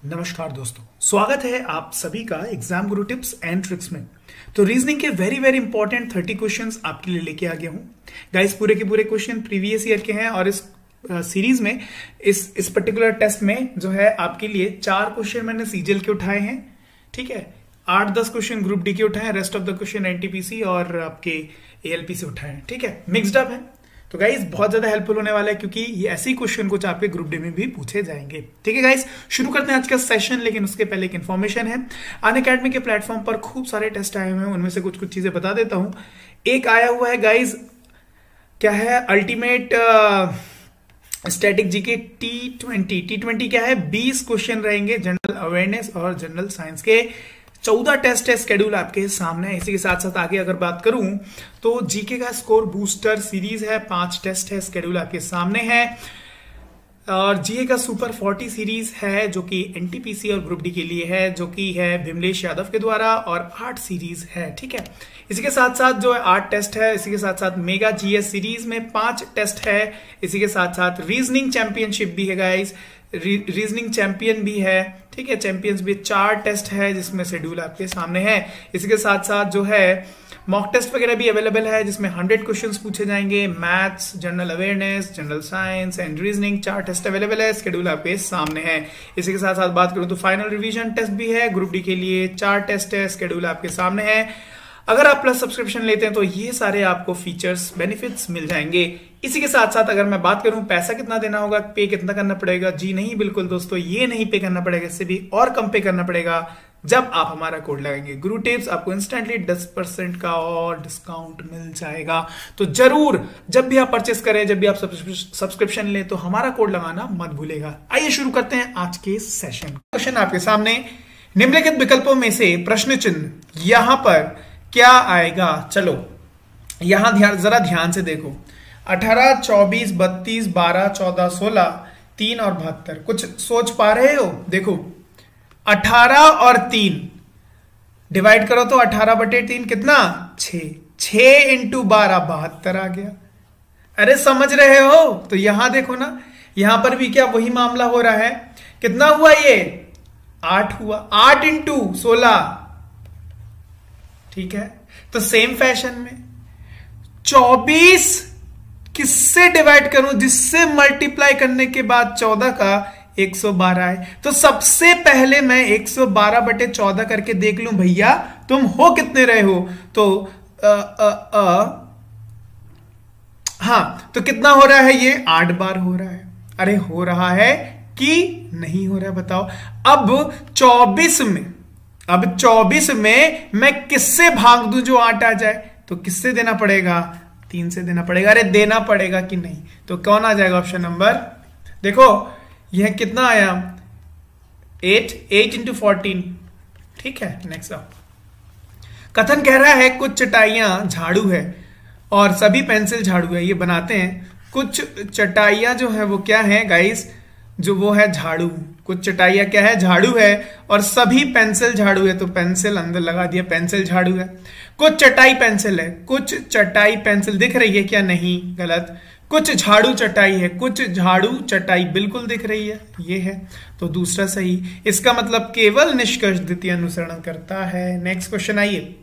नमस्कार दोस्तों, स्वागत है आप सभी का exam Guru tips and tricks में। तो रीजनिंग के वेरी वेरी इंपॉर्टेंट 30 क्वेश्चंस आपके लिए लेके आ गया हूं गाइस। पूरे के पूरे क्वेश्चन प्रीवियस ईयर के हैं और इस सीरीज में इस पर्टिकुलर टेस्ट में जो है आपके लिए 4 क्वेश्चन मैंने सीजीएल के उठाए हैं। ठीक है, 8-10 क्वेश्चन ग्रुप डी के उठाए हैं, rest of the question NTPC और आपके एएलपी से उठाए हैं। ठीक है, मिक्सड अप है तो गाइस बहुत ज्यादा हेल्पफुल होने वाला है क्योंकि ये ऐसे ही क्वेश्चन कुछ आपके ग्रुप डी में भी पूछे जाएंगे। ठीक है गाइस, शुरू करते हैं आज का सेशन, लेकिन उसके पहले एक इन्फॉर्मेशन है। अनअकैडमी के प्लेटफॉर्म पर खूब सारे टेस्ट आए हुए हैं, उनमें से कुछ कुछ चीजें बता देता हूं। एक आया हुआ है गाइस, क्या है, अल्टीमेट स्टैटिक जीके T20 क्या है, 20 क्वेश्चन रहेंगे जनरल अवेयरनेस और जनरल साइंस के। 14 टेस्ट है, स्केड्यूल आपके सामने है। इसी के साथ साथ आगे अगर बात करूं तो जीके का स्कोर बूस्टर सीरीज है, 5 टेस्ट है, स्केड्यूल आपके सामने है। और जीए का सुपर 40 सीरीज है जो कि एनटीपीसी और ग्रुप डी के लिए है, जो कि है विमलेश यादव के द्वारा, और 8 सीरीज है। ठीक है, इसी के साथ साथ जो है 8 टेस्ट है। इसी के साथ साथ मेगा जीएस सीरीज में 5 टेस्ट है। इसी के साथ साथ रीजनिंग चैंपियनशिप भी है गाइस, रीजनिंग चैंपियन भी है। ठीक है, चैंपियंस भी 4 टेस्ट है जिसमें शेड्यूल आपके सामने है। इसी के साथ साथ जो है मॉक टेस्ट वगैरह भी अवेलेबल है जिसमें 100 क्वेश्चंस पूछे जाएंगे। Maths, general awareness, general science and reasoning 4 test available है, शेड्यूल आपके सामने है। इसी के साथ साथ बात करूं तो फाइनल रिवीजन टेस्ट भी है, ग्रुप डी के लिए 4 टेस्ट है, शेड्यूल आपके सामने है। अगर आप प्लस सब्सक्रिप्शन लेते हैं तो ये सारे आपको फीचर्स बेनिफिट्स मिल जाएंगे। इसी के साथ साथ अगर मैं बात करूं पैसा कितना देना होगा, पे कितना करना पड़ेगा, जी नहीं बिल्कुल दोस्तों, ये नहीं पे करना पड़ेगा, इससे भी और कम पे करना पड़ेगा जब आप हमारा कोड लगाएंगे गुरु टिप्स। आपको इंस्टेंटली 10% का और डिस्काउंट मिल जाएगा। तो जरूर जब भी आप परचेस करें, जब भी आप सब्सक्रिप्शन लें तो हमारा कोड लगाना मत भूलेगा। आइए शुरू करते हैं आज के सेशन। क्वेश्चन आपके सामने, निम्नलिखित विकल्पों में से प्रश्न चिन्ह यहां पर क्या आएगा। चलो यहां जरा ध्यान से देखो, 18, 24, 32, 12, 14, 16, 3 और 72। कुछ सोच पा रहे हो? देखो 18 और 3 डिवाइड करो तो 18/3 कितना, 6 इंटू 12 72 आ गया। अरे समझ रहे हो? तो यहां देखो ना, यहां पर भी क्या वही मामला हो रहा है। कितना हुआ ये, 8 हुआ, 8 इंटू 16। ठीक है, तो सेम फैशन में 24 किससे डिवाइड करूं, जिससे मल्टीप्लाई करने के बाद 14 का 112 है। तो सबसे पहले मैं 112/14 करके देख लूं भैया तुम हो कितने रहे हो। तो हाँ, तो कितना हो रहा है ये, 8 बार हो रहा है। अरे हो रहा है कि नहीं हो रहा है बताओ। अब 24 में मैं किससे भाग दूं जो 8 आ जाए, तो किससे देना पड़ेगा, 3 से देना पड़ेगा। अरे देना पड़ेगा कि नहीं, तो कौन आ जाएगा ऑप्शन नंबर, देखो यह कितना आया, 8 इंटू 14। ठीक है, नेक्स्ट आप कथन कह रहा है कुछ चटाइयां झाड़ू है और सभी पेंसिल झाड़ू है। ये बनाते हैं, कुछ चटाइयां जो है वो क्या है गाइस, जो वो है झाड़ू। कुछ चटाइयां क्या है, झाड़ू है, और सभी पेंसिल झाड़ू है, तो पेंसिल अंदर लगा दिया, पेंसिल झाड़ू है। कुछ चटाई पेंसिल है, कुछ चटाई पेंसिल दिख रही है क्या, नहीं, गलत। कुछ झाड़ू चटाई है, कुछ झाड़ू चटाई बिल्कुल दिख रही है, ये है, तो दूसरा सही। इसका मतलब केवल निष्कर्ष द्वितीय अनुसरण करता है। नेक्स्ट क्वेश्चन आइए,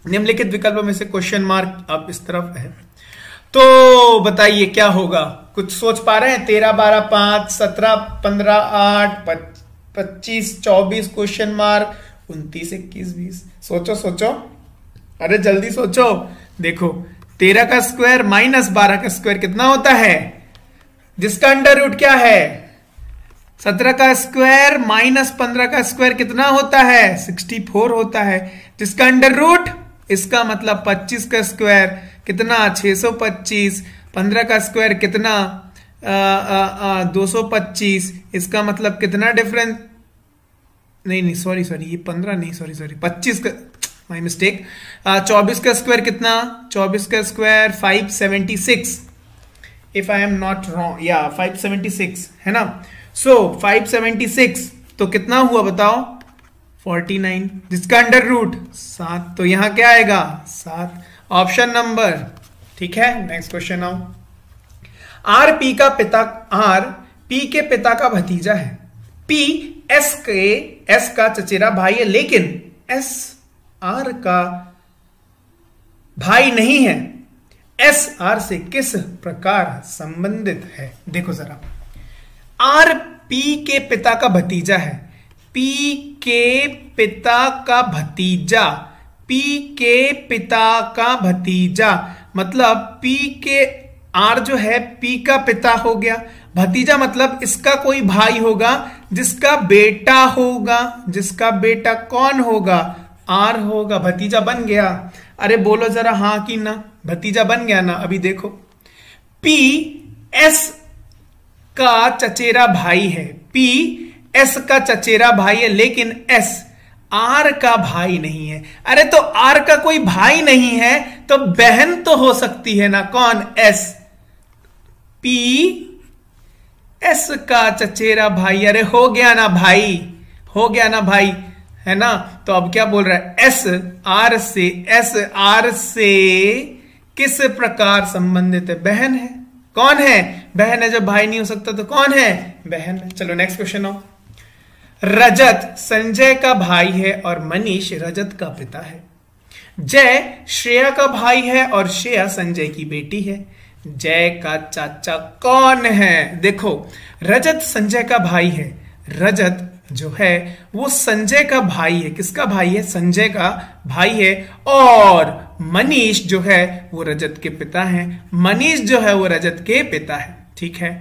निम्नलिखित विकल्पों में से क्वेश्चन मार्क अब इस तरफ है, तो बताइए क्या होगा। कुछ सोच पा रहे हैं, 13, 12, 5, 17, 15, 8, 25, 24 क्वेश्चन मार्क, 29, 21, 20। सोचो सोचो, अरे जल्दी सोचो। देखो 13 का स्क्वायर माइनस 12 का स्क्वायर कितना होता है, जिसका अंडर रूट क्या है, 17 का स्क्वायर माइनस 15 का स्क्वायर कितना होता है, 64 होता है, जिसका अंडर रूट, इसका मतलब 25 का स्क्वायर कितना, 625, 15 का स्क्वायर कितना, 225, इसका मतलब कितना डिफरेंस, नहीं सॉरी ये 15 नहीं, सॉरी 25 का, माय मिस्टेक। 24 का स्क्वायर कितना, 24 का square 576, if I am not wrong, या 576 है ना। सो 576 तो कितना हुआ बताओ, 49, जिसका अंडर रूट 7, तो यहां क्या आएगा, 7, ऑप्शन नंबर। ठीक है, नेक्स्ट क्वेश्चन आओ। आर पी के पिता का भतीजा है। पी एस का चचेरा भाई है, लेकिन एस आर का भाई नहीं है। एस आर से किस प्रकार संबंधित है? देखो जरा, आर पी के पिता का भतीजा है। पी के पिता का भतीजा, पी के पिता का भतीजा मतलब पी के आर जो है पी का पिता हो गया, भतीजा मतलब इसका कोई भाई होगा जिसका बेटा होगा। जिसका बेटा कौन होगा? आर होगा। भतीजा बन गया? अरे बोलो जरा हां कि ना, भतीजा बन गया ना। अभी देखो, पी एस का चचेरा भाई है, पी एस का चचेरा भाई है, लेकिन एस आर का भाई नहीं है। अरे तो आर का कोई भाई नहीं है तो बहन तो हो सकती है ना। कौन? एस। पी एस का चचेरा भाई, अरे हो गया ना भाई, हो गया ना भाई, है ना। तो अब क्या बोल रहा है? एस आर से किस प्रकार संबंधित है? बहन है। कौन है? बहन है। जब भाई नहीं हो सकता तो कौन है? बहन है। चलो नेक्स्ट क्वेश्चन आओ। रजत संजय का भाई है और मनीष रजत का पिता है। जय श्रेया का भाई है और श्रेया संजय की बेटी है। जय का चाचा कौन है? देखो, रजत संजय का भाई है। रजत जो है वो संजय का भाई है। किसका भाई है? संजय का भाई है। और मनीष जो है वो रजत के पिता हैं। मनीष जो है वो रजत के पिता है। ठीक है।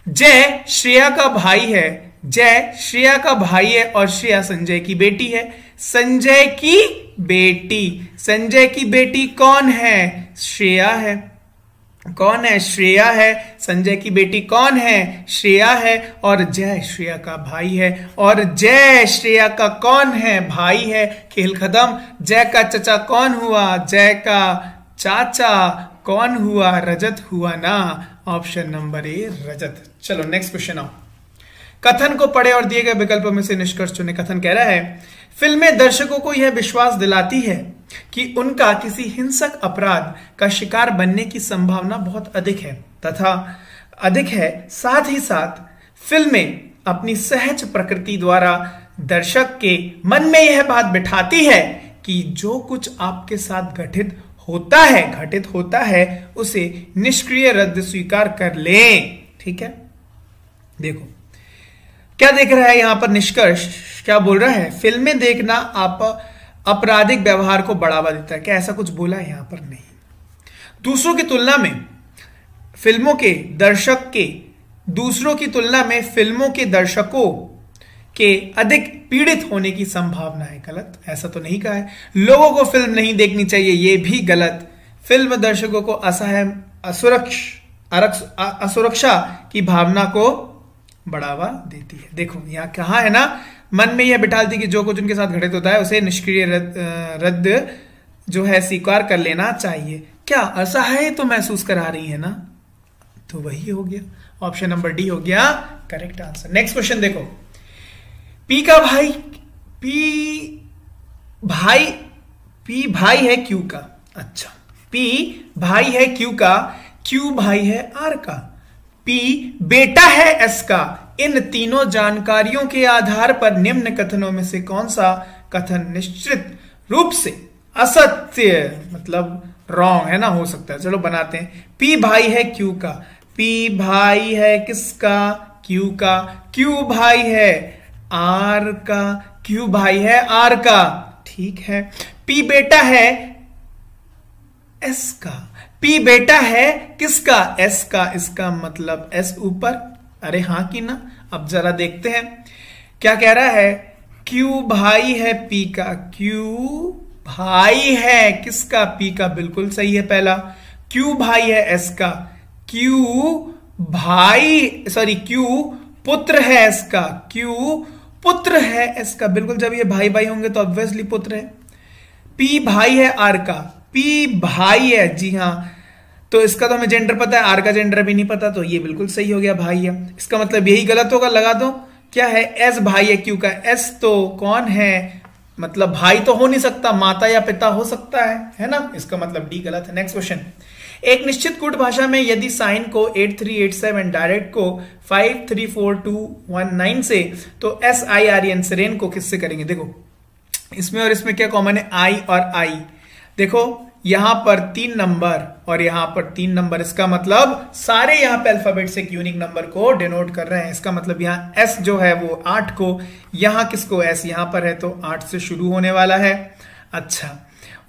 जय श्रेया का भाई है। जय श्रेया का भाई है और श्रेया संजय की बेटी है। संजय की बेटी, संजय की बेटी कौन है? श्रेया है। कौन है? श्रेया है। संजय की बेटी कौन है? श्रेया है। और जय श्रेया का भाई है। और जय श्रेया का कौन है? भाई है। खेल खत्म। जय का चाचा कौन हुआ? जय का चाचा कौन हुआ? रजत हुआ ना। ऑप्शन नंबर ए रजत। चलो नेक्स्ट क्वेश्चन आओ। कथन को पढ़े और दिए गए विकल्पों में से निष्कर्ष चुने। कथन कह रहा है, फिल्में दर्शकों को यह विश्वास दिलाती है कि उनका किसी हिंसक अपराध का शिकार बनने की संभावना बहुत अधिक है तथा अधिक है। साथ ही साथ फिल्में अपनी सहज प्रकृति द्वारा दर्शक के मन में यह बात बिठाती है कि जो कुछ आपके साथ घटित होता है उसे निष्क्रिय रद्द स्वीकार कर लें। ठीक है। देखो क्या देख रहा है यहां पर निष्कर्ष, क्या बोल रहा है? फिल्में देखना आप आपराधिक व्यवहार को बढ़ावा देता है। क्या ऐसा कुछ बोला है? यहां पर नहीं। दूसरों की तुलना में फिल्मों के फिल्मों के दर्शकों के अधिक पीड़ित होने की संभावना है। गलत, ऐसा तो नहीं कहा है। लोगों को फिल्म नहीं देखनी चाहिए, यह भी गलत। फिल्म दर्शकों को असहाय, असुरक्षा की भावना को बढ़ावा देती है। देखो यहां कहा है ना, मन में यह बिठालती कि जो कुछ उनके साथ घटित होता है उसे निष्क्रिय रद्द जो है स्वीकार कर लेना चाहिए। क्या असहाय तो महसूस करा रही है ना, तो वही हो गया। ऑप्शन नंबर डी हो गया करेक्ट आंसर। नेक्स्ट क्वेश्चन देखो। पी भाई है क्यू का। अच्छा, पी भाई है क्यू का, क्यू भाई है आर का, पी बेटा है एस का। इन तीनों जानकारियों के आधार पर निम्न कथनों में से कौन सा कथन निश्चित रूप से असत्य मतलब रॉन्ग है ना, हो सकता है। चलो बनाते हैं। पी भाई है क्यू का। पी भाई है किसका? क्यू का। क्यू भाई है आर का। क्यू भाई है आर का। ठीक है। पी बेटा है एस का। पी बेटा है किसका? एस का। इसका मतलब एस ऊपर। अरे हां कि ना। अब जरा देखते हैं क्या कह रहा है। क्यू भाई है पी का। क्यू भाई है किसका? पी का। बिल्कुल सही है पहला। क्यू भाई है एस का। क्यू पुत्र है एस का। क्यू पुत्र है एस का। बिल्कुल, जब ये भाई भाई होंगे तो ऑब्वियसली पुत्र है। पी भाई है आर का। पी भाई है, जी हां, तो इसका तो हमें जेंडर पता है, आर का जेंडर भी नहीं पता, तो ये बिल्कुल सही हो गया, भाई है। इसका मतलब यही गलत होगा, लगा दो। क्या है? एस भाई है क्यू का। एस तो कौन है? मतलब भाई तो हो नहीं सकता, माता या पिता हो सकता है ना। इसका मतलब डी गलत है। Next question. एक निश्चित कूट भाषा में यदि साइन को 8387 डायरेक्ट को 534219 से, तो SIREN सिरेन को किससे करेंगे? देखो इसमें और इसमें क्या कॉमन है? आई और आई। देखो यहां पर 3 नंबर और यहां पर 3 नंबर, इसका मतलब सारे यहां पे अल्फाबेट से एक यूनिक नंबर को डिनोट कर रहे हैं। इसका मतलब यहां S जो है वो 8 को, यहां किसको S यहां पर है तो 8 से शुरू होने वाला है। अच्छा,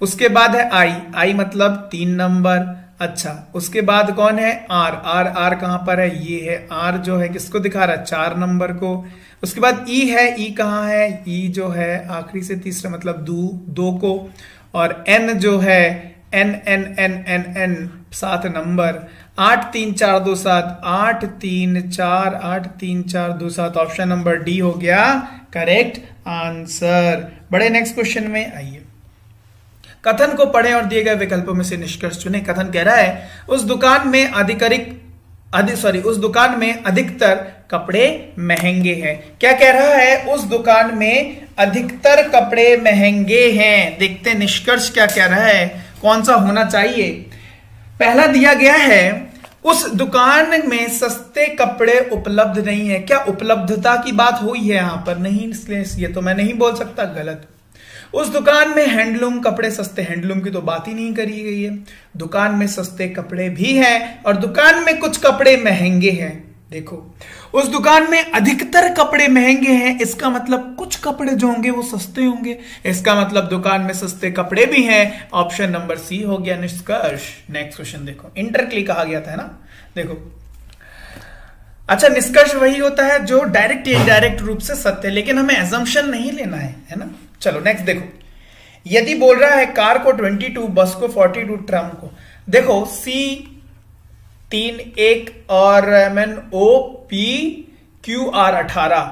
उसके बाद है आई मतलब 3 नंबर। अच्छा, उसके बाद कौन है? आर कहां पर है? ये है आर जो है किसको दिखा रहा है? 4 नंबर को। उसके बाद ई है, ई कहां है? ई जो है आखिरी से तीसरा मतलब 2 को। और एन जो है N 7 number. 8 3 4 2 7, 8 3 4 2 7, option number D हो गया करेक्ट आंसर। बड़े नेक्स्ट क्वेश्चन में आइए। कथन को पढ़ें और दिए गए विकल्पों में से निष्कर्ष चुनें। कथन कह रहा है उस दुकान में अधिकतर कपड़े महंगे हैं। क्या कह रहा है? उस दुकान में अधिकतर कपड़े महंगे हैं। देखते हैं निष्कर्ष क्या कह रहा है, कौन सा होना चाहिए। पहला दिया गया है उस दुकान में सस्ते कपड़े उपलब्ध नहीं है। क्या उपलब्धता की बात हुई है यहां पर? नहीं, इसलिए ये तो मैं नहीं बोल सकता, गलत। उस दुकान में हैंडलूम कपड़े सस्ते, हैंडलूम की तो बात ही नहीं करी गई है। दुकान में सस्ते कपड़े भी हैं और दुकान में कुछ कपड़े महंगे हैं। देखो उस दुकान में अधिकतर कपड़े महंगे हैं, इसका मतलब कुछ कपड़े जो होंगे वो सस्ते होंगे। इसका मतलब दुकान में सस्ते कपड़े भी हैं। ऑप्शन नंबर सी हो गया निष्कर्ष। नेक्स्ट क्वेश्चन देखो, इंटरक्ली कहा गया था ना। देखो अच्छा, निष्कर्ष वही होता है जो डायरेक्ट या इनडायरेक्ट रूप से सत्य है, लेकिन हमें एजम्पशन नहीं लेना है ना। चलो नेक्स्ट देखो, यदि बोल रहा है कार को 22, बस को 42, ट्रम को, देखो C3 1 और MNOPQR 18,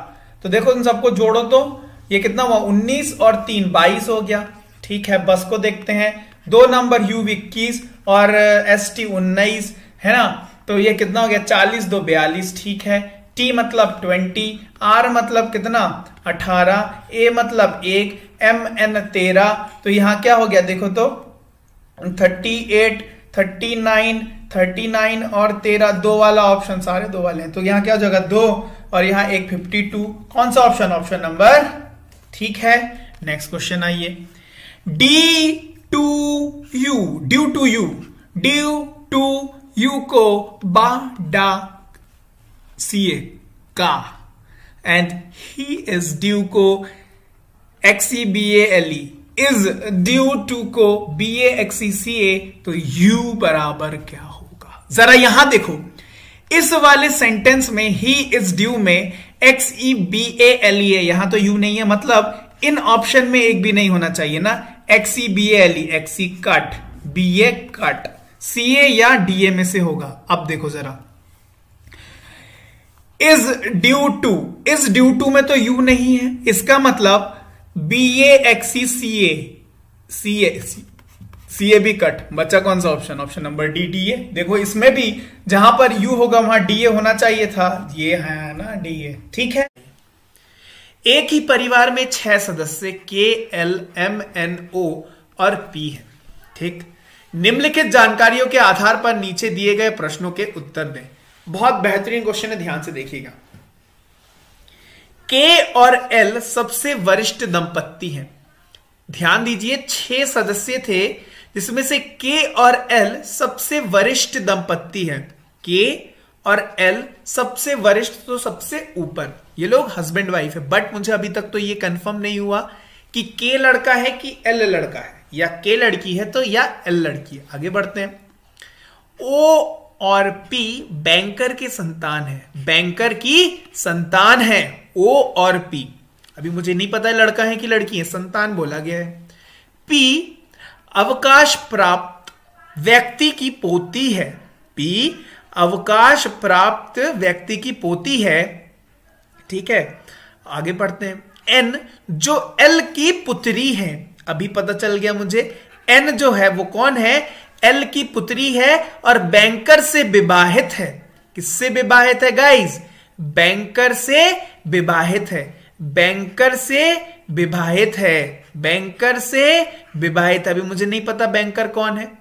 तो देखो इन सबको जोड़ो तो ये कितना हुआ? 19 और 3 22 हो गया। ठीक है, बस को देखते हैं, 2 नंबर U 21 और ST 19 है ना, तो ये कितना हो गया? 40 2 42। ठीक है, T मतलब 20, R मतलब कितना? 18, A मतलब 1, MN 13, तो यहां क्या हो गया? देखो तो 38 39 और 13, 2 वाला ऑप्शन, सारे 2 वाले हैं, तो यहां क्या हो जाएगा? 2 और यहां एक 52। कौन सा ऑप्शन? ऑप्शन नंबर, ठीक है। नेक्स्ट क्वेश्चन आइए। ड्यू टू यू को बाडा CA का एंड ही इज ड्यू को XEBALE इज ड्यू टू को BAXECA, तो U बराबर क्या होगा? जरा यहां देखो, इस वाले सेंटेंस में ही इज ड्यू में XEBALE, यहां तो U नहीं है, मतलब इन ऑप्शन में एक भी नहीं होना चाहिए ना। XEBALE, XE cut, BA cut, CA या DA में से होगा। अब देखो जरा, इज ड्यू टू में तो U नहीं है, इसका मतलब BAXECA, CA भी कट, बच्चा कौन सा ऑप्शन? Option number D, DA। देखो इसमें भी जहां पर U होगा वहां DA होना चाहिए था, ये है ना DA। ठीक है, एक ही परिवार में 6 सदस्य K, L, M, N, O और P है। ठीक, निम्नलिखित जानकारियों के आधार पर नीचे दिए गए प्रश्नों के उत्तर दें। बहुत बेहतरीन क्वेश्चन है, ध्यान से देखिएगा। K और L सबसे वरिष्ठ दंपत्ति हैं। ध्यान दीजिए, 6 सदस्य थे जिसमें से K और L सबसे वरिष्ठ दंपत्ति हैं। K और L सबसे वरिष्ठ, तो सबसे ऊपर, ये लोग हस्बैंड वाइफ है। बट मुझे अभी तक तो ये कंफर्म नहीं हुआ कि K लड़का है कि L लड़का है, या K लड़की है तो या L लड़की है। आगे बढ़ते हैं। O और P बैंकर के संतान है, बैंकर की संतान है O और P। अभी मुझे नहीं पता है लड़का है कि लड़की है, संतान बोला गया है। P अवकाश प्राप्त व्यक्ति की पोती है, P अवकाश प्राप्त व्यक्ति की पोती है। ठीक है, आगे बढ़ते हैं। N जो L की पुत्री है, अभी पता चल गया मुझे, N जो है वो कौन है? L की पुत्री है और बैंकर से विवाहित है। किससे विवाहित है गाइस? बैंकर से विवाहित है, बैंकर से विवाहित है, बैंकर से विवाहित। अभी मुझे नहीं पता बैंकर कौन है,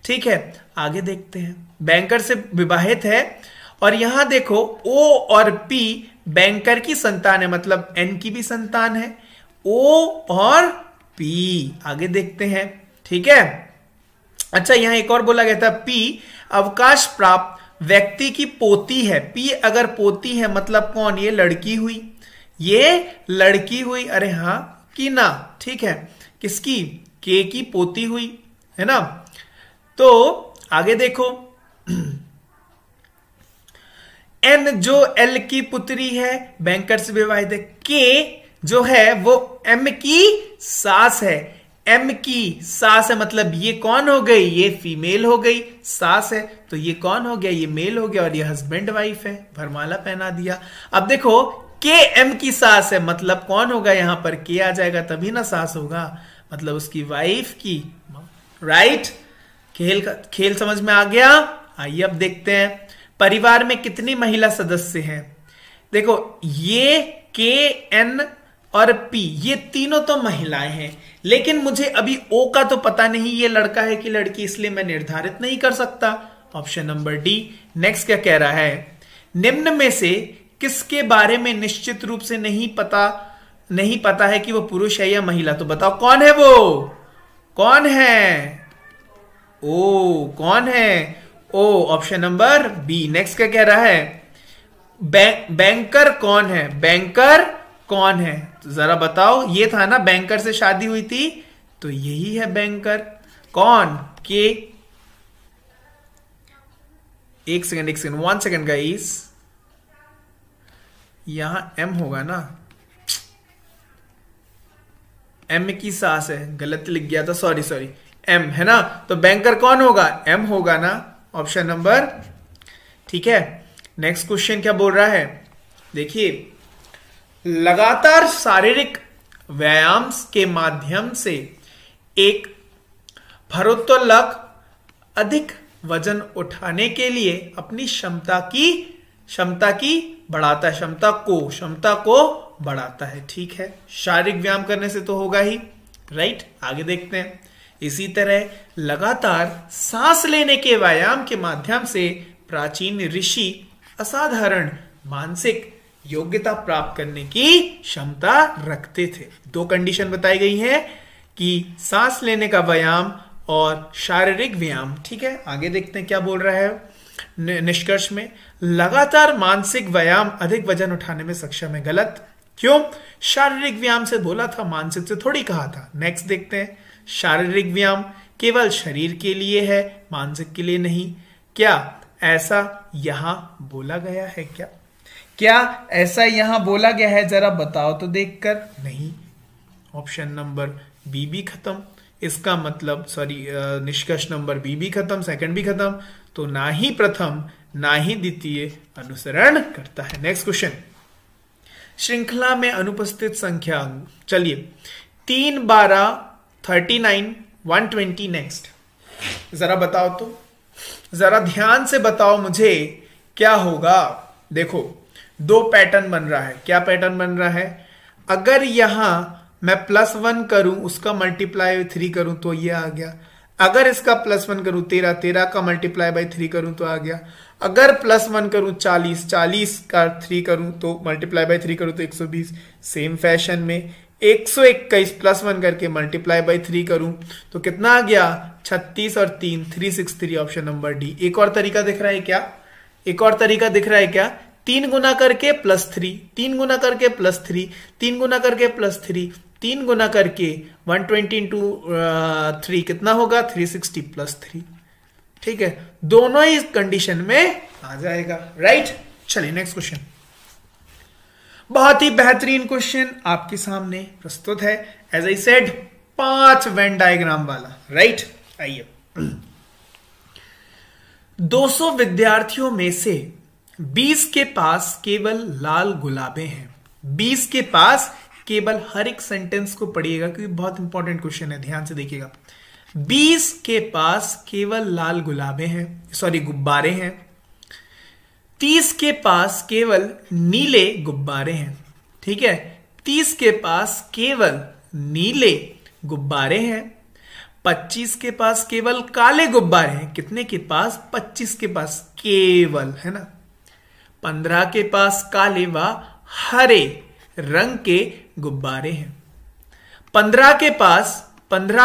ठीक है, आगे देखते हैं। बैंकर से विवाहित है और यहां देखो ओ और पी बैंकर की संतान है, मतलब एन की भी संतान है, ओ और पी। आगे देखते हैं, ठीक है। अच्छा, यहां एक और बोला गया था, पी अवकाश प्राप्त व्यक्ति की पोती है। पी अगर पोती है मतलब कौन, ये लड़की हुई, ये लड़की हुई, अरे हाँ की ना, ठीक है, किसकी, के की पोती हुई, है ना। तो आगे देखो, एन जो एल की पुत्री है, बैंकर से विवाहित है। के जो है वो एम की सास है, एम की सास है, मतलब ये कौन हो गई, ये फीमेल हो गई, सास है, तो ये कौन हो गया, ये मेल हो गया, और ये हस्बैंड वाइफ है, वरमाला पहना दिया। अब देखो के एम की सास है, मतलब कौन होगा, यहां पर के आ जाएगा तभी ना सास होगा, मतलब उसकी वाइफ की, राइट। खेल समझ में आ गया। आइए अब देखते हैं, परिवार में कितनी महिला सदस्य हैं। देखो ये के एन और पी, ये तीनों तो महिलाएं हैं, लेकिन मुझे अभी ओ का तो पता नहीं ये लड़का है कि लड़की, इसलिए मैं निर्धारित नहीं कर सकता। Option number D. नेक्स्ट क्या कह रहा है, निम्न में से किसके बारे में निश्चित रूप से नहीं पता है कि वो पुरुष है या महिला, तो बताओ कौन है वो, कौन है, ओ कौन है, ओ, ऑप्शन नंबर बी। नेक्स्ट क्या कह रहा है, बैंकर कौन है, बैंकर कौन है, तो जरा बताओ, ये था ना बैंकर से शादी हुई थी, तो यही है बैंकर। कौन, के, एक सेकंड 1 सेकंड गाइस, यहां एम होगा ना, एम की सास है, गलत लिख गया था, सॉरी, एम है ना, तो बैंकर कौन होगा, एम होगा ना, ऑप्शन नंबर, ठीक है। नेक्स्ट क्वेश्चन क्या बोल रहा है, देखिए, लगातार शारीरिक व्यायाम के माध्यम से एक भारोत्तोलक अधिक वजन उठाने के लिए अपनी क्षमता की क्षमता को बढ़ाता है, ठीक है। शारीरिक व्यायाम करने से तो होगा ही, राइट। आगे देखते हैं, इसी तरह लगातार सांस लेने के व्यायाम के माध्यम से प्राचीन ऋषि असाधारण मानसिक योग्यता प्राप्त करने की क्षमता रखते थे। 2 कंडीशन बताई गई है कि सांस लेने का व्यायाम और शारीरिक व्यायाम, ठीक है। आगे देखते हैं क्या बोल रहा है निष्कर्ष में, लगातार मानसिक व्यायाम अधिक वजन उठाने में सक्षम है, गलत। क्यों, शारीरिक व्यायाम से बोला था, मानसिक से थोड़ी कहा था। नेक्स्ट देखते हैं, शारीरिक व्यायाम केवल शरीर के लिए है, मानसिक के लिए नहीं। क्या ऐसा यहां बोला गया है, क्या ऐसा यहां बोला गया है, जरा बताओ तो देखकर, नहीं। ऑप्शन नंबर बी भी खत्म, इसका मतलब निष्कर्ष नंबर बी भी खत्म, सेकंड भी खत्म, तो ना ही प्रथम ना ही द्वितीय अनुसरण करता है। नेक्स्ट क्वेश्चन, श्रृंखला में अनुपस्थित संख्या, चलिए 3, 12, 39, 120, नेक्स्ट जरा बताओ तो, जरा ध्यान से बताओ मुझे क्या होगा। देखो 2 पैटर्न बन रहा है, क्या पैटर्न बन रहा है, अगर यहां मैं +1 करूं, उसका मल्टीप्लाई 3 करूं तो ये आ गया, अगर इसका +1 करूं 13 का मल्टीप्लाई बाय 3 करूं तो आ गया, अगर +1 करूं 40 का 3 करूं तो मल्टीप्लाई बाय 3 करूं तो 120। सेम फैशन में 121 +1 करके मल्टीप्लाई बाय 3 करूं तो कितना आ गया, 36 और 3, 363, ऑप्शन नंबर डी। एक और तरीका दिख रहा है क्या, 3 गुना करके +3, 3 गुना करके +3, 3 गुना करके +3, 3 गुना करके 120 इंटू 3 कितना होगा, 360 +3, ठीक है। दोनों ही कंडीशन में आ जाएगा, राइट। चलिए नेक्स्ट क्वेश्चन, बहुत ही बेहतरीन क्वेश्चन आपके सामने प्रस्तुत है, as I said 5 Venn diagram वाला, राइट। आइए, 200 विद्यार्थियों में से 20 के पास केवल लाल गुलाबे हैं। 20 के पास केवल, हर एक सेंटेंस को पढ़िएगा क्योंकि बहुत इंपॉर्टेंट क्वेश्चन है, ध्यान से देखिएगा। 20 के पास केवल लाल गुलाबे हैं, गुब्बारे हैं। 30 के पास केवल नीले गुब्बारे हैं, ठीक है। 30 के पास केवल नीले गुब्बारे हैं। 25 के पास केवल काले गुब्बारे हैं। कितने के पास? 25 के पास केवल, है ना। 15 के पास काले व हरे रंग के गुब्बारे हैं। 15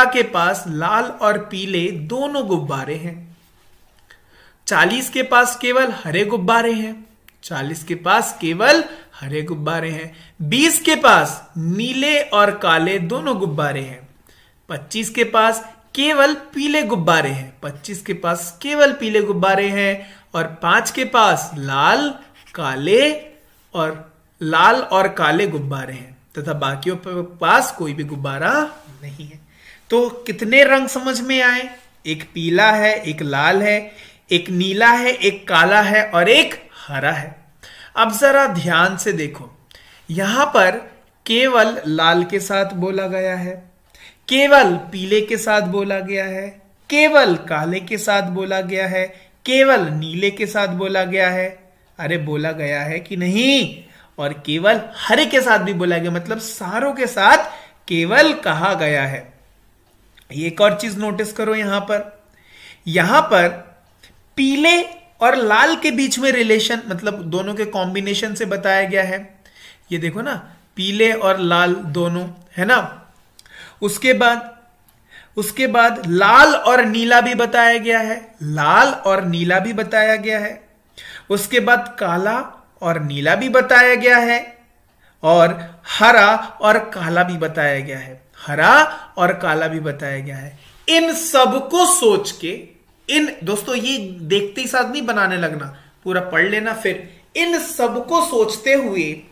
के पास लाल और पीले दोनों गुब्बारे हैं। 40 के पास केवल हरे गुब्बारे हैं। 40 के पास केवल हरे गुब्बारे हैं। 20 के पास नीले और काले दोनों गुब्बारे हैं। 25 के पास केवल पीले गुब्बारे हैं। 25 के पास केवल पीले गुब्बारे हैं। और 5 के पास लाल और काले गुब्बारे हैं तथा बाकियों के पास कोई भी गुब्बारा नहीं है। तो कितने रंग समझ में आए? एक पीला है, एक लाल है, एक नीला है, एक काला है और एक हरा है। अब जरा ध्यान से देखो, यहां पर केवल लाल के साथ बोला गया है, केवल पीले के साथ बोला गया है, केवल काले के साथ बोला गया है, केवल नीले के साथ बोला गया है। अरे बोला गया है कि नहीं? और केवल हरे के साथ भी बोला गया, मतलब सारों के साथ केवल कहा गया है। एक और चीज नोटिस करो, यहां पर पीले और लाल के बीच में रिलेशन, मतलब दोनों के कॉम्बिनेशन से बताया गया है। ये देखो ना, पीले और लाल दोनों, है ना। उसके बाद लाल और नीला भी बताया गया है, लाल और नीला भी बताया गया है। उसके बाद काला और नीला भी बताया गया है और हरा और काला भी बताया गया है, हरा और काला भी बताया गया है। इन सबको सोच के, दोस्तों ये देखते ही साथ नहीं बनाने लगना, पूरा पढ़ लेना। फिर इन सबको सोचते हुए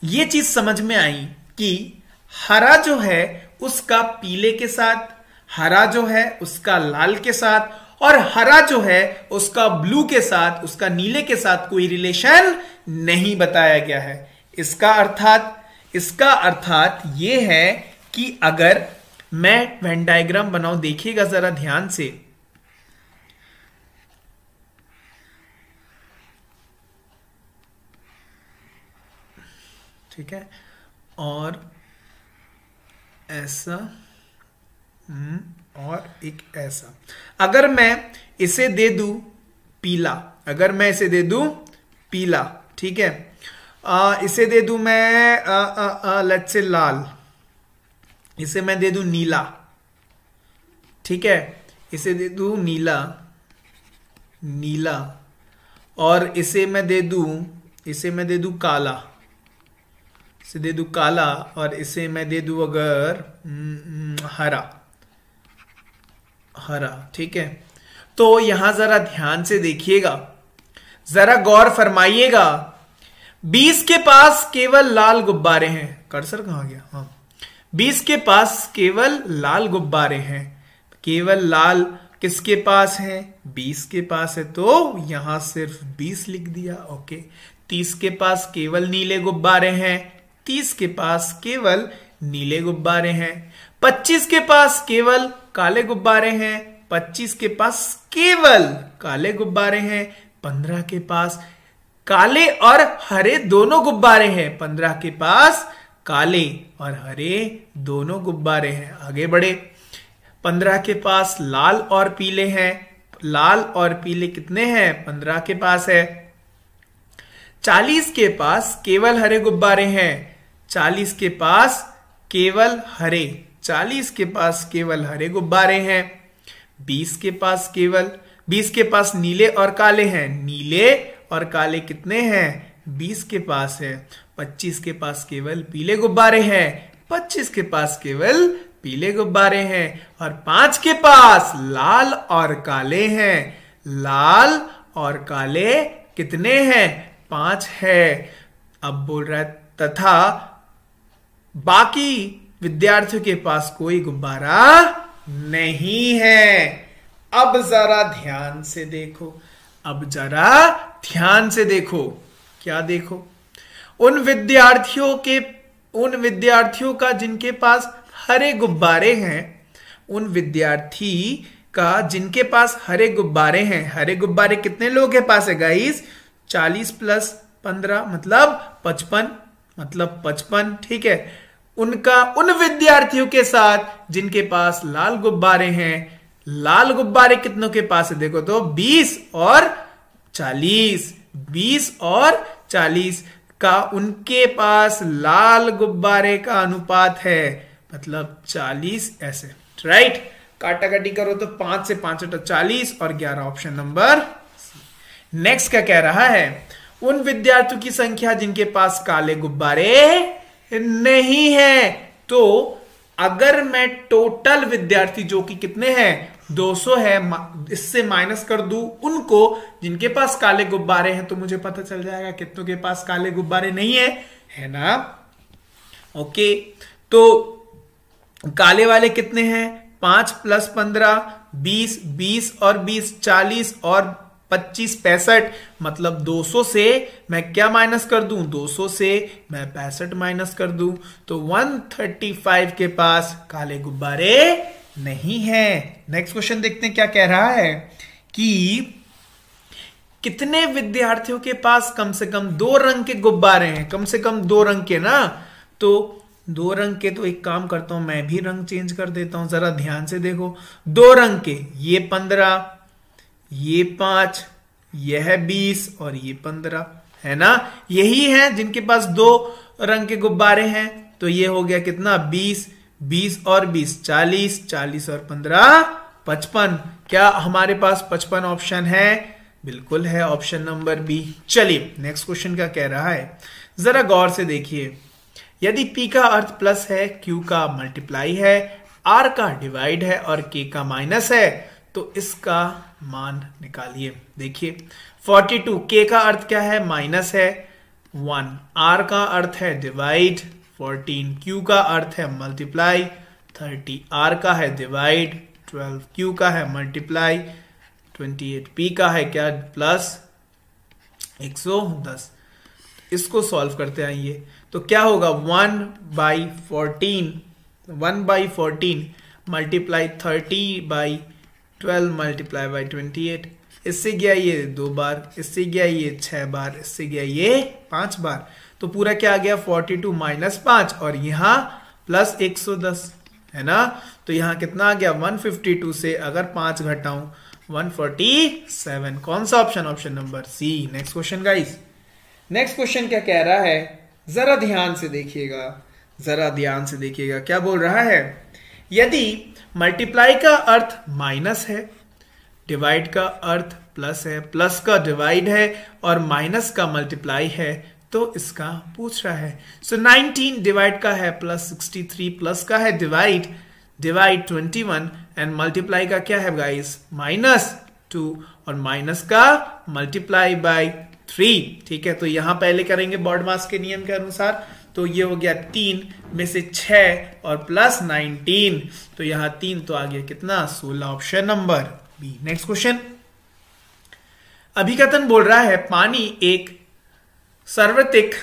ये चीज समझ में आई कि हरा जो है उसका पीले के साथ, हरा जो है उसका लाल के साथ, और हरा जो है उसका ब्लू के साथ, उसका नीले के साथ कोई रिलेशन नहीं बताया गया है। इसका अर्थात ये है कि अगर मैं वेन डायग्राम बनाऊं, देखिएगा जरा ध्यान से, ठीक है, और ऐसा और एक ऐसा। अगर मैं इसे दे दूं पीला, ठीक है, इसे दे दूं मैं लेट्स से लाल, इसे मैं दे दूं नीला, ठीक है, इसे दे दूं नीला, और इसे मैं दे दूं काला, इसे दे दूं काला, और इसे मैं दे दूं अगर हरा, ठीक है। तो यहां जरा ध्यान से देखिएगा, जरा गौर फरमाइएगा। 20 के पास केवल लाल गुब्बारे हैं, कर्सर कहां गया? हाँ, 20 के पास केवल लाल गुब्बारे हैं। केवल लाल किसके पास है? 20 के पास है, तो यहां सिर्फ 20 लिख दिया, ओके। 30 के पास केवल नीले गुब्बारे हैं, 30 के पास केवल नीले गुब्बारे हैं। 25 के पास केवल काले गुब्बारे हैं, 25 के पास केवल काले गुब्बारे हैं। 15 के पास काले और हरे दोनों गुब्बारे हैं, 15 के पास काले और हरे दोनों गुब्बारे हैं। आगे बढ़े, 15 के पास लाल और पीले हैं, लाल और पीले कितने हैं? 15 के पास है। 40 के पास केवल हरे गुब्बारे हैं, 40 के पास केवल हरे, 40 के पास केवल हरे गुब्बारे हैं। 20 के पास नीले और काले हैं, नीले और काले कितने हैं? 20 के पास है। 25 के पास केवल पीले गुब्बारे हैं, 25 के पास केवल पीले गुब्बारे हैं। और 5 के पास लाल और काले हैं, लाल और काले कितने हैं? 5 है। अब बोल रहा है तथा बाकी विद्यार्थियों के पास कोई गुब्बारा नहीं है। अब जरा ध्यान से देखो, क्या देखो? उन विद्यार्थियों का जिनके पास हरे गुब्बारे हैं, उन विद्यार्थी का जिनके पास हरे गुब्बारे हैं, हरे गुब्बारे कितने लोगों के पास है गाइस? 40 + 15 मतलब 55, ठीक है। उन विद्यार्थियों के साथ जिनके पास लाल गुब्बारे हैं। लाल गुब्बारे कितनों के पास है देखो तो 20 और 40, 20 और 40 का उनके पास लाल गुब्बारे का अनुपात है, मतलब 40 ऐसे, राइट। काटा काटी करो तो 5 से 5 40 और 11 ऑप्शन नंबर। नेक्स्ट क्या कह रहा है, उन विद्यार्थियों की संख्या जिनके पास काले गुब्बारे नहीं है। तो अगर मैं टोटल विद्यार्थी जो कि कितने हैं 200 है, इससे माइनस कर दूं उनको जिनके पास काले गुब्बारे हैं, तो मुझे पता चल जाएगा कितनों के पास काले गुब्बारे नहीं है ना। ओके, तो काले वाले कितने हैं 5 + 15 20, 20 और 20 40 और 25 65, मतलब 200 से मैं क्या माइनस कर दूं, 200 से मैं 65 माइनस कर दूं, तो 135 के पास काले गुब्बारे नहीं है। नेक्स्ट क्वेश्चन देखते हैं क्या कह रहा है कि कितने विद्यार्थियों के पास कम से कम 2 रंग के गुब्बारे हैं। कम से कम 2 रंग के ना, तो 2 रंग के, तो एक काम करता हूं मैं भी रंग चेंज कर देता हूं, जरा ध्यान से देखो। 2 रंग के, ये 15, ये 5, यह 20 और ये 15 है ना। यही है जिनके पास 2 रंग के गुब्बारे हैं। तो ये हो गया कितना 20, 20 और 20 40, 40 और 15 55। क्या हमारे पास 55 ऑप्शन है? बिल्कुल है, ऑप्शन नंबर बी। चलिए नेक्स्ट क्वेश्चन क्या कह रहा है, जरा गौर से देखिए। यदि P का अर्थ प्लस है, Q का मल्टीप्लाई है, R का डिवाइड है और K का माइनस है, तो इसका मान निकालिए। देखिए 42, K का अर्थ क्या है माइनस है 1, R का अर्थ है डिवाइड 14, Q का अर्थ है मल्टीप्लाई 30, R का है डिवाइड 12, Q का है मल्टीप्लाई 28, P का है क्या प्लस 110। इसको सॉल्व करते आइए तो क्या होगा 1/14 मल्टीप्लाई 30/12 मल्टीप्लाई बाई 28। इससे गया ये 2 बार, इससे गया ये 6 बार, इससे गया ये 5 बार, तो पूरा क्या आ गया 42 - 5 और यहां प्लस 110 है ना। तो यहां कितना आ गया 152 से अगर 5 घटाऊं 147। कौन सा ऑप्शन? Option number C. Next question guys, next question क्या कह रहा है, जरा ध्यान से देखिएगा, जरा ध्यान से देखिएगा क्या बोल रहा है। यदि मल्टीप्लाई का अर्थ माइनस है, डिवाइड का अर्थ प्लस है, प्लस का डिवाइड है और माइनस का मल्टीप्लाई है, तो इसका पूछ रहा है। सो 19 डिवाइड का है प्लस 63, प्लस का है डिवाइड 21 एंड मल्टीप्लाई का क्या है गाइस -2 और माइनस का मल्टीप्लाई बाय 3। ठीक है, तो यहां पहले करेंगे बॉड मास के नियम के अनुसार, तो ये हो गया 3 में से 6 और प्लस 19, तो यहां 3 तो आ गया कितना 16, option number B. Next question, अभिकथन बोल रहा है पानी एक सार्वत्रिक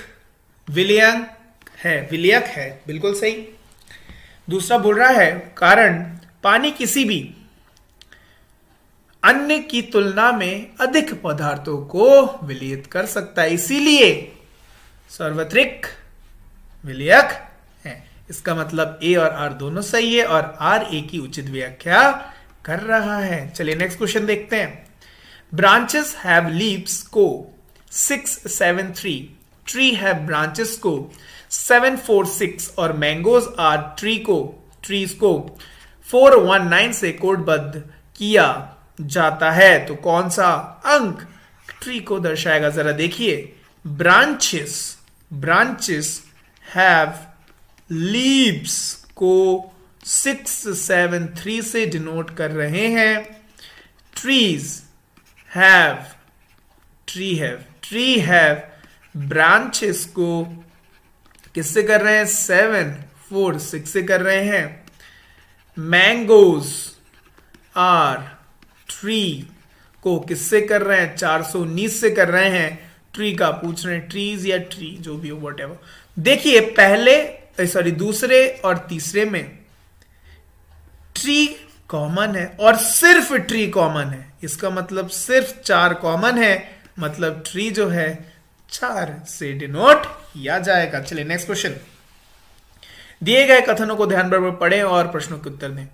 विलयक है, बिल्कुल सही। दूसरा बोल रहा है कारण पानी किसी भी अन्य की तुलना में अधिक पदार्थों को विलयित कर सकता है, इसीलिए सार्वत्रिक विलयक है। इसका मतलब ए और आर दोनों सही है और आर ए की उचित व्याख्या कर रहा है। चलिए नेक्स्ट क्वेश्चन देखते हैं। ब्रांचेस हैव लीव्स को 673, ट्री हैव ब्रांचेस को 746 और मैंगोज आर ट्रीज को 419 से कोडबद्ध किया जाता है, तो कौन सा अंक ट्री को दर्शाएगा? जरा देखिए, ब्रांचेस हैव लीव्स को 673 से डिनोट कर रहे हैं, ट्री हैव ब्रांचेस को किससे कर रहे हैं 746 से कर रहे हैं। मैंगोज आर ट्री को किससे कर रहे हैं 419 से कर रहे हैं। ट्री का पूछ रहे हैं, ट्रीज या ट्री जो भी हो वट एवर। देखिए दूसरे और तीसरे में ट्री कॉमन है और सिर्फ ट्री कॉमन है, इसका मतलब सिर्फ 4 कॉमन है, मतलब ट्री जो है 4 से डिनोट किया जाएगा। चलिए नेक्स्ट क्वेश्चन, दिए गए कथनों को ध्यानपूर्वक पढ़ें और प्रश्नों के उत्तर दें।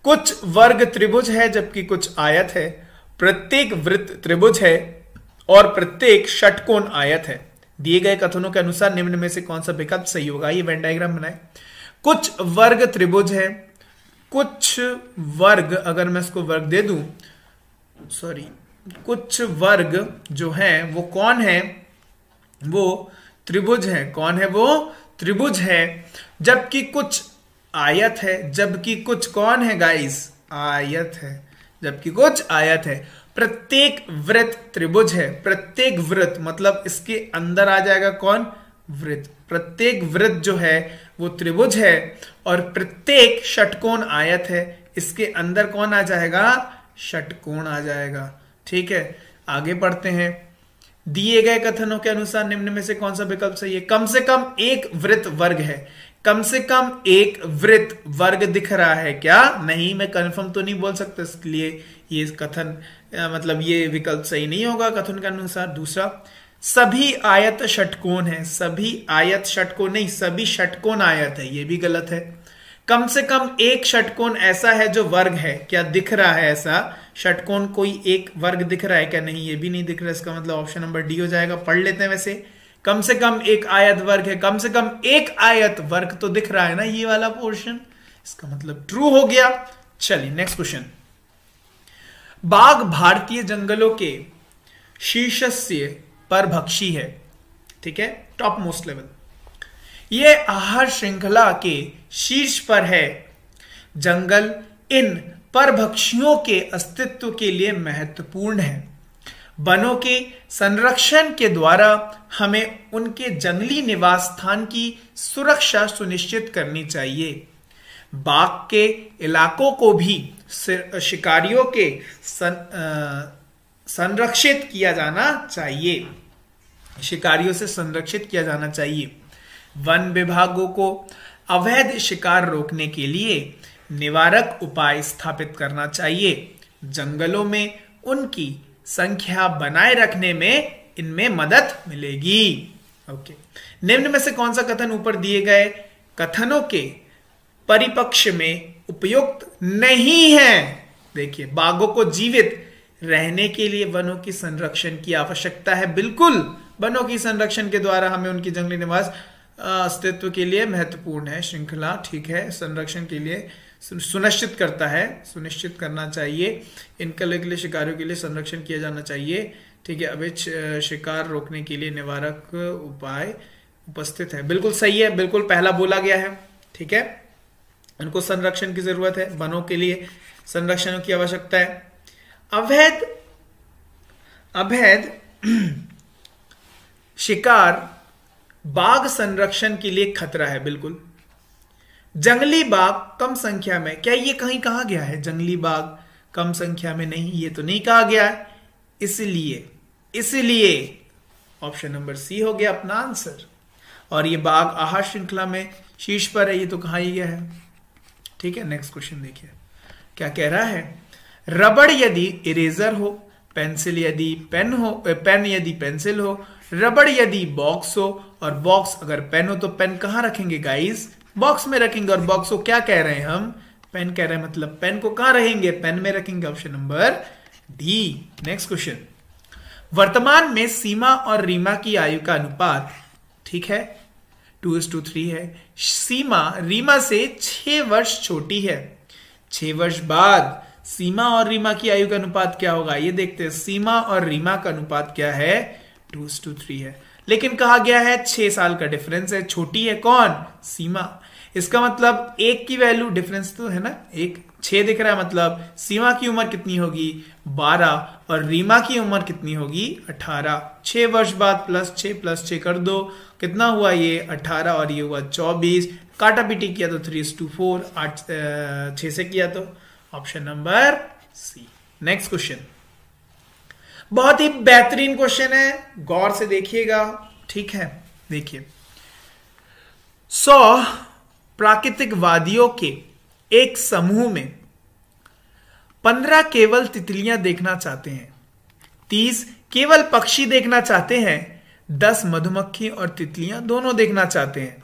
कुछ वर्ग त्रिभुज है जबकि कुछ आयत है, प्रत्येक वृत्त त्रिभुज है और प्रत्येक षटकोण आयत है। दिए गए कथनों के अनुसार निम्न में से कौन सा विकल्प सही होगा? ये वेन डायग्राम बनाए। कुछ वर्ग त्रिभुज है, कुछ वर्ग, अगर मैं इसको वर्ग दे दूं, सॉरी, कुछ वर्ग जो है वो कौन है? वो त्रिभुज है। कौन है? वो त्रिभुज है। जबकि कुछ आयत है, जबकि कुछ कौन है गाइस? आयत है। जबकि कुछ आयत है। प्रत्येक वृत्त त्रिभुज है। प्रत्येक वृत्त मतलब इसके अंदर आ जाएगा कौन? वृत्त। प्रत्येक वृत्त जो है वो त्रिभुज है और प्रत्येक षटकोण आयत है। इसके अंदर कौन आ जाएगा? षटकोण आ जाएगा। ठीक है, आगे पढ़ते हैं। दिए गए कथनों के अनुसार निम्न में से कौन सा विकल्प सही है? कम से कम एक वृत्त वर्ग है। कम से कम एक वृत्त वर्ग दिख रहा है क्या? नहीं, मैं कंफर्म तो नहीं बोल सकता, इसलिए ये कथन मतलब ये विकल्प सही नहीं होगा कथन के अनुसार। दूसरा, सभी आयत षटकोण है। सभी आयत षटकोण नहीं, सभी षटकोण आयत है, ये भी गलत है। कम से कम एक षटकोण ऐसा है जो वर्ग है, क्या दिख रहा है ऐसा षटकोण? कोई एक वर्ग दिख रहा है क्या? नहीं, ये भी नहीं दिख रहा। इसका मतलब ऑप्शन नंबर डी हो जाएगा। पढ़ लेते हैं। वैसे कम से कम एक आयत वर्ग है, कम से कम एक आयत वर्ग तो दिख रहा है ना, ये वाला पोर्शन, इसका मतलब ट्रू हो गया। चलिए नेक्स्ट क्वेश्चन। बाघ भारतीय जंगलों के शीर्षस्य परभक्षी है। ठीक है, टॉप मोस्ट लेवल। यह आहार श्रृंखला के शीर्ष पर है। जंगल इन परभक्षियों के अस्तित्व के लिए महत्वपूर्ण है। वनों के संरक्षण के द्वारा हमें उनके जंगली निवास स्थान की सुरक्षा सुनिश्चित करनी चाहिए। बाघ के इलाकों को भी शिकारियों के संरक्षित किया जाना चाहिए। शिकारियों से संरक्षित किया जाना चाहिए। वन विभागों को अवैध शिकार रोकने के लिए निवारक उपाय स्थापित करना चाहिए। जंगलों में उनकी संख्या बनाए रखने में इनमें मदद मिलेगी। ओके, निम्न में से कौन सा कथन ऊपर दिए गए कथनों के परिपक्ष में उपयुक्त नहीं है? देखिए, बाघों को जीवित रहने के लिए वनों की संरक्षण की आवश्यकता है। बिल्कुल, वनों की संरक्षण के द्वारा हमें उनकी जंगली निवास अस्तित्व के लिए महत्वपूर्ण है। श्रृंखला ठीक है, संरक्षण के लिए सुनिश्चित करता है, सुनिश्चित करना चाहिए। इनके लिए शिकारियों के लिए संरक्षण किया जाना चाहिए। ठीक है, अवैध शिकार रोकने के लिए निवारक उपाय उपस्थित है। बिल्कुल सही है, बिल्कुल पहला बोला गया है। ठीक है, इनको संरक्षण की जरूरत है, वनों के लिए संरक्षण की आवश्यकता है। अवैध शिकार बाघ संरक्षण के लिए खतरा है। बिल्कुल। जंगली बाघ कम संख्या में, क्या ये कहीं कहा गया है? जंगली बाघ कम संख्या में नहीं, ये तो नहीं कहा गया है। इसलिए ऑप्शन नंबर सी हो गया अपना आंसर। और ये बाघ आहार श्रृंखला में शीर्ष पर है, ये तो कहा ही गया है। ठीक है, नेक्स्ट क्वेश्चन देखिए क्या कह रहा है। रबड़ यदि इरेजर हो, पेंसिल यदि पेन हो, पेन यदि पेंसिल हो, रबड़ यदि बॉक्स हो और बॉक्स अगर पेन हो, तो पेन कहां रखेंगे गाइस? बॉक्स में रखेंगे। और बॉक्स को क्या कह रहे हैं हम? पेन कह रहे हैं, मतलब पेन को कहां रहेंगे? पेन में रखेंगे। Option number D. Next question. वर्तमान में सीमा और रीमा की आयु का अनुपात ठीक है 2:3 है। सीमा रीमा से 6 वर्ष छोटी है। 6 वर्ष बाद सीमा और रीमा की आयु का अनुपात क्या होगा? ये देखते हैं। सीमा और रीमा का अनुपात क्या है? 2:3 है। लेकिन कहा गया है 6 साल का डिफरेंस है। छोटी है कौन? सीमा। इसका मतलब एक की वैल्यू डिफरेंस तो है ना, एक 6 दिख रहा है, मतलब सीमा की उम्र कितनी होगी? 12 और रीमा की उम्र कितनी होगी? 18। 6 वर्ष बाद +6 कर दो, कितना हुआ ये? 18 और ये हुआ 24। काटा पीटी किया तो 3:4, 6 से किया तो option number C. Next question बहुत ही बेहतरीन क्वेश्चन है, गौर से देखिएगा। ठीक है, देखिए 100 प्राकृतिकवादियों के एक समूह में 15 केवल तितलियां देखना चाहते हैं, 30 केवल पक्षी देखना चाहते हैं, 10 मधुमक्खी और तितलियां दोनों देखना चाहते हैं।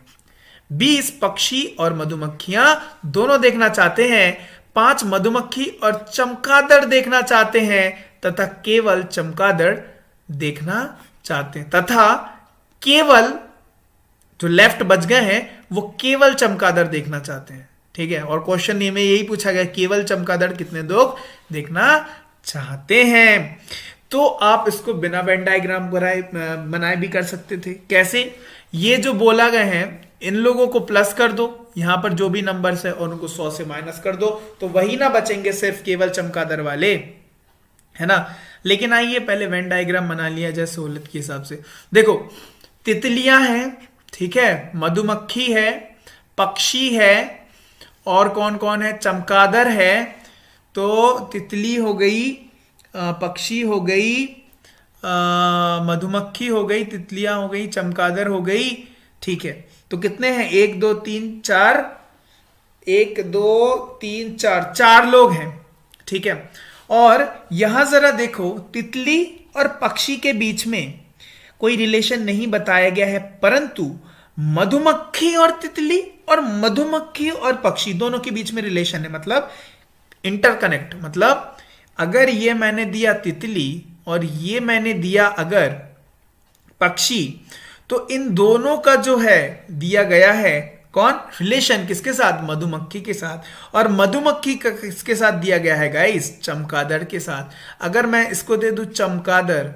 20 पक्षी और मधुमक्खियां दोनों देखना चाहते हैं, 5 मधुमक्खी और चमगादड़ देखना चाहते हैं तथा केवल चमगादड़ देखना चाहते हैं, तथा केवल जो लेफ्ट बच गए हैं वो केवल चमगादड़ देखना चाहते हैं। ठीक है, और क्वेश्चन में यही पूछा गया केवल चमगादड़ कितने लोग देखना चाहते हैं। तो आप इसको बिना वेन डायग्राम बनाए भी कर सकते थे। कैसे? ये जो बोला गए हैं इन लोगों को प्लस कर दो, यहां पर जो भी नंबर्स है और उनको 100 से माइनस कर दो, तो वही ना बचेंगे सिर्फ केवल चमगादड़ वाले, है ना। लेकिन आइए पहले वेन डायग्राम बना लिया जाए सहूलियत के हिसाब से। देखो तितलियां हैं, ठीक है, मधुमक्खी है, पक्षी है, और कौन कौन है? चमगादड़ है। तो तितली हो गई, पक्षी हो गई, मधुमक्खी हो गई, तितलियां हो गई, चमगादड़ हो गई। ठीक है, तो कितने हैं? 1 2 3 4, 1 2 3 4, 4 लोग हैं। ठीक है, और यहां जरा देखो तितली और पक्षी के बीच में कोई रिलेशन नहीं बताया गया है, परंतु मधुमक्खी और तितली और मधुमक्खी और पक्षी दोनों के बीच में रिलेशन है, मतलब इंटरकनेक्ट। मतलब अगर ये मैंने दिया तितली और ये मैंने दिया अगर पक्षी, तो इन दोनों का जो है दिया गया है कौन? रिलेशन किसके साथ? मधुमक्खी के साथ। और मधुमक्खी का किसके साथ दिया गया है गाइस? चमगादड़ के साथ। अगर मैं इसको दे दूं चमगादड़,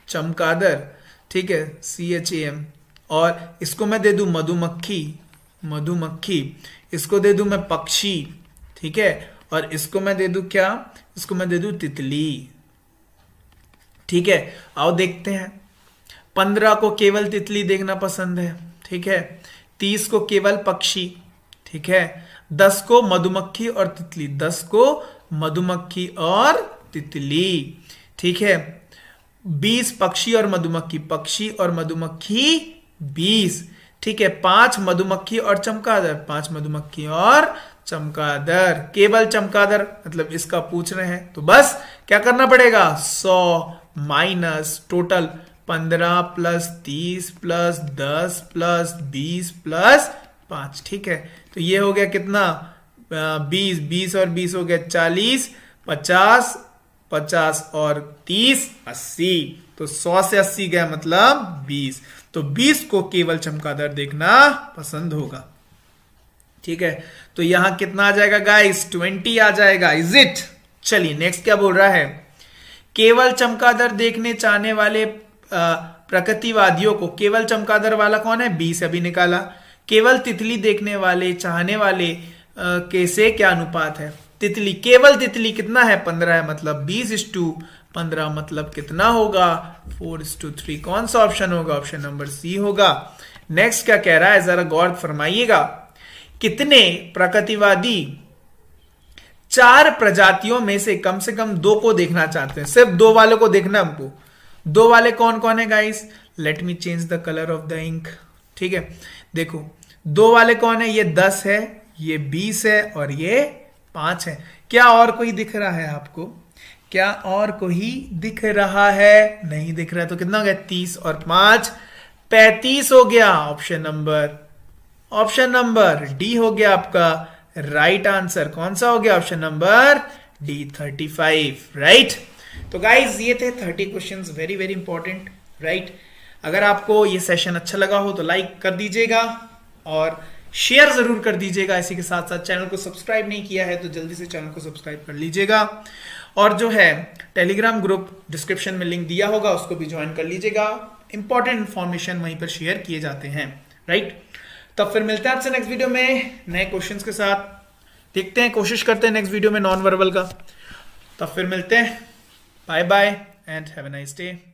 चमगादड़, ठीक है, CHAM, और इसको मैं दे दूं मधुमक्खी, मधुमक्खी, इसको दे दूं मैं पक्षी, ठीक है, और इसको मैं दे दूं क्या? इसको मैं दे दूं तितली। ठीक है, आओ देखते हैं। 15 को केवल तितली देखना पसंद है, ठीक है, 30 को केवल पक्षी, ठीक है, 10 को मधुमक्खी और तितली, 10 को मधुमक्खी और तितली, ठीक है, 20 पक्षी और मधुमक्खी, पक्षी और मधुमक्खी 20, ठीक है, 5 मधुमक्खी और चमगादड़, 5 मधुमक्खी और चमगादड़, केवल चमगादड़, मतलब इसका पूछ रहे हैं, तो बस क्या करना पड़ेगा? 100 minus total 15 plus 30 plus 10 plus 20 plus 5, ठीक है, तो ये हो गया कितना? 20, 20 और 20 हो गया 40, 50, 50 और 30 80, तो 100 से 80 गया मतलब 20, तो 20 को केवल चमगादड़ देखना पसंद होगा। ठीक है, तो यहां कितना आ जाएगा गाइस? 20 आ जाएगा। Is it? चलिए नेक्स्ट क्या बोल रहा है? केवल चमगादड़ देखने चाहने वाले प्रकृतिवादियों को, केवल चमगादड़ वाला कौन है? 20 अभी निकाला। केवल तितली देखने वाले चाहने वाले के से क्या अनुपात है? तितली, केवल तितली कितना है? 15 है, मतलब 20:15, मतलब कितना होगा? 4:3। कौन सा ऑप्शन होगा? ऑप्शन नंबर सी होगा। नेक्स्ट क्या कह रहा है, जरा गौर फरमाइएगा। कितने प्रकृतिवादी 4 प्रजातियों में से कम 2 को देखना चाहते हैं? सिर्फ 2 वालों को देखना हमको। 2 वाले कौन कौन है guys? Let me change the colour of the ink. ठीक है, देखो 2 वाले कौन है? ये 10 है, ये 20 है और ये 5 है। क्या और कोई दिख रहा है आपको? क्या और कोई दिख रहा है? नहीं दिख रहा है, तो कितना हो गया? 30 और 5 35 हो गया। ऑप्शन नंबर डी हो गया आपका राइट आंसर। कौन सा हो गया? Option number D 35, right. तो गाइज ये थे 30 questions, very very important, right. अगर आपको ये सेशन अच्छा लगा हो तो लाइक कर दीजिएगा और शेयर जरूर कर दीजिएगा। इसी के साथ साथ चैनल को सब्सक्राइब नहीं किया है तो जल्दी से चैनल को सब्सक्राइब कर लीजिएगा, और जो है टेलीग्राम ग्रुप डिस्क्रिप्शन में लिंक दिया होगा उसको भी ज्वाइन कर लीजिएगा। इंपॉर्टेंट इंफॉर्मेशन वहीं पर शेयर किए जाते हैं, राइट। तब फिर मिलते हैं आपसे नेक्स्ट वीडियो में नए क्वेश्चंस के साथ। देखते हैं, कोशिश करते हैं नेक्स्ट वीडियो में नॉन वर्बल का। तब फिर मिलते हैं, bye bye and have a nice day.